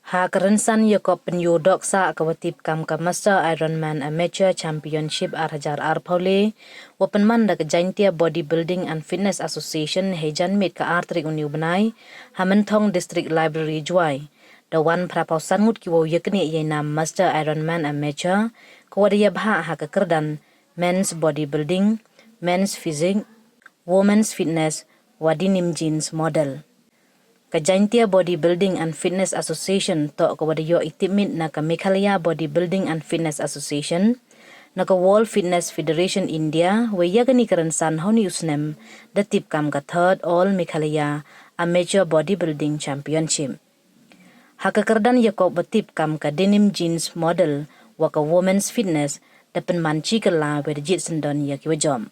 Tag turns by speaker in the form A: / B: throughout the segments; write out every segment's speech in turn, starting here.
A: Hakaransan Yakop penyodok sa kawatip kam ka Master Ironman Amateur Championship arhajar arpaule wapenman da kejaintia Bodybuilding and Fitness Association hejan mit ka artrik uniu benai Hamantong District Library juai da wan prapausan ngut kiwo yaknieh yenam Master Ironman Amateur kawadia bha hakakerdan Men's Bodybuilding, Men's Physique, Women's Fitness, wadinim jeans model. Kajaintia Bodybuilding and Fitness Association to kawadayo itimit na ka Meghalaya Bodybuilding and Fitness Association na ka World Fitness Federation India wayagani karansan honi usnem datip kam ka third All Meghalaya Amateur Bodybuilding Championship. Hakakardan Yakob batip kam ka denim jeans model waka Women's Fitness dapen manchi kala werjit sendon yakiwajom.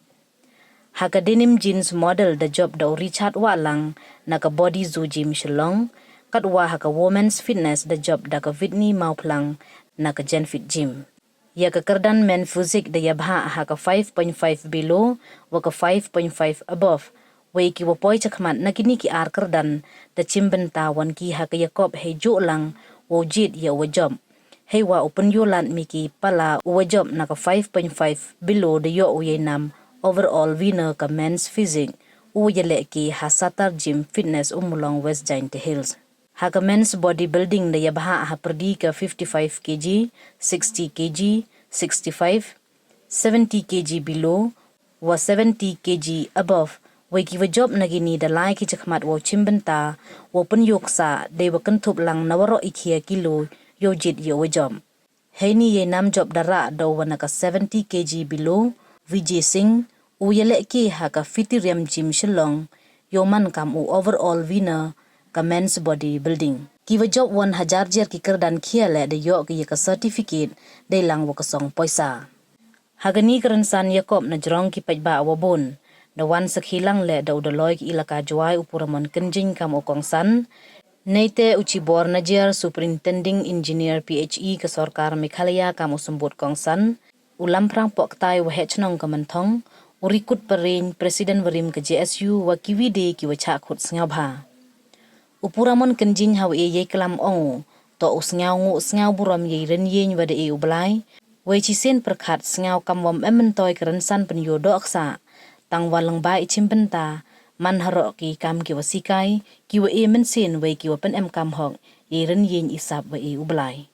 A: Haka denim jeans model da job da Richard Walang na ka body zoo gym Shillong katwa haka Women's Fitness da job da ka Whitney Mauplang na ka Genfit Gym. Ya ka kardan men physique da yabha haka 5.5 below waka 5.5 above way ki wapoy chakmat na kini ki ar kardan da chimbenta wan ki haka Yakob hejo lang wojit ya wajob. Hey wa open yolan miki pala wajob na ka 5.5 below da yo uyenam overall winner ka Men's Physique uyele ki Hasatar Gym Fitness umulong West Giant Hills. Haka Men's Bodybuilding da yabha ha perdi ka 55 kg, 60 kg, 65, 70 kg below, wa 70 kg above. Waki wajob na gini da lai ki chakmat wa chimbenta wa penyoksa de wa kentup lang nawaro ikia kilo yojit yo wajob. Heini ye nam job dara da wa naka 70 kg below, Vijay Singh uyele ki haka Fitiriam Gym Shillong yoman kam u overall winner ka Men's Bodybuilding. Kiwa job 1,000 jer ki kerdan kiale de yo ki ka certificate de lang wa kasong poisa. Hagani karansan Yakob na jrong ki pajba awabon da wan sakhilang le da udaloy ki ilaka juai upuramon kenjing kam okongsan neite uchibor najer superintending engineer PHE ka Sarkar Meghalaya kam usumbut kongsan ulam prang poktai wa hechnong kamantong urikut perin Presiden Warim ke JSU wa kiwide ki wacha khut sngabha. Upuramon kenjing haw ye kelam ong to usngau ngu sngau buram ye ren yen wada e ublai we chi sen perkhat sngau kamwam ementoy kerensan penyodo aksa tang walang ba ichimbenta man haro ki kam ki wasikai ki wa e mensen we ki wa pen em kam hok ye ren yen isap wa e ublai.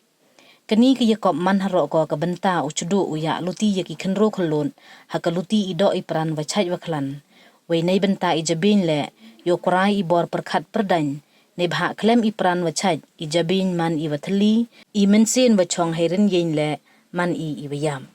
A: Kani ki Yakob man haro ko ka benta uchudu uya luti yaki khenro kholon haka luti ido ipran wa chaj waklan we nei benta ijabin le yo kurai ibor perkhat perdan ne bha klem ipran wa chaj ijabin man iwathli I mensen wa chong herin yen le man I iwayam.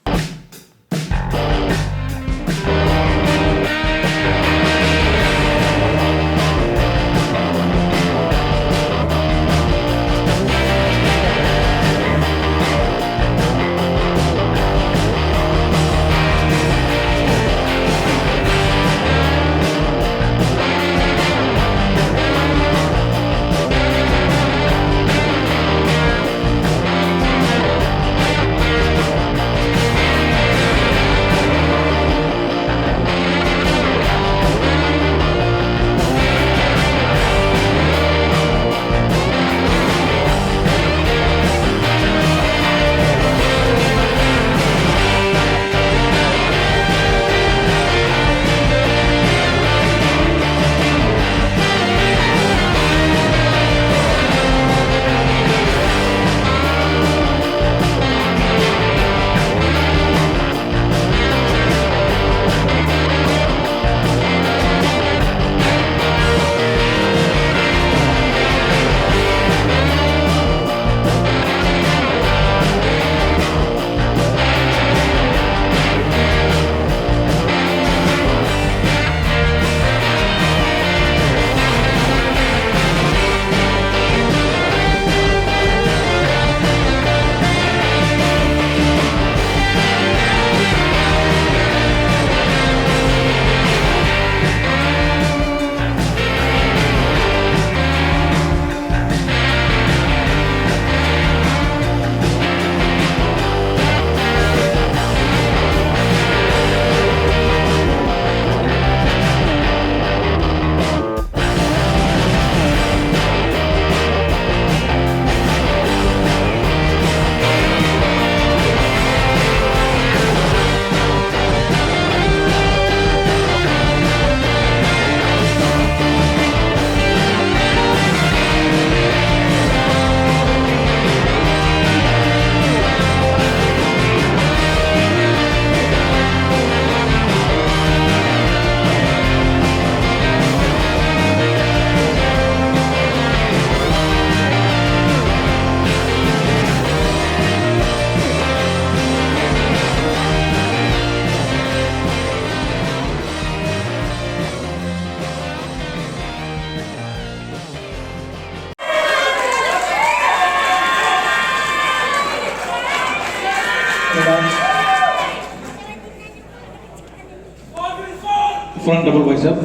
B: front double bicep.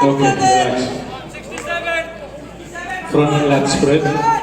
B: Okay, relax. Front leg spread.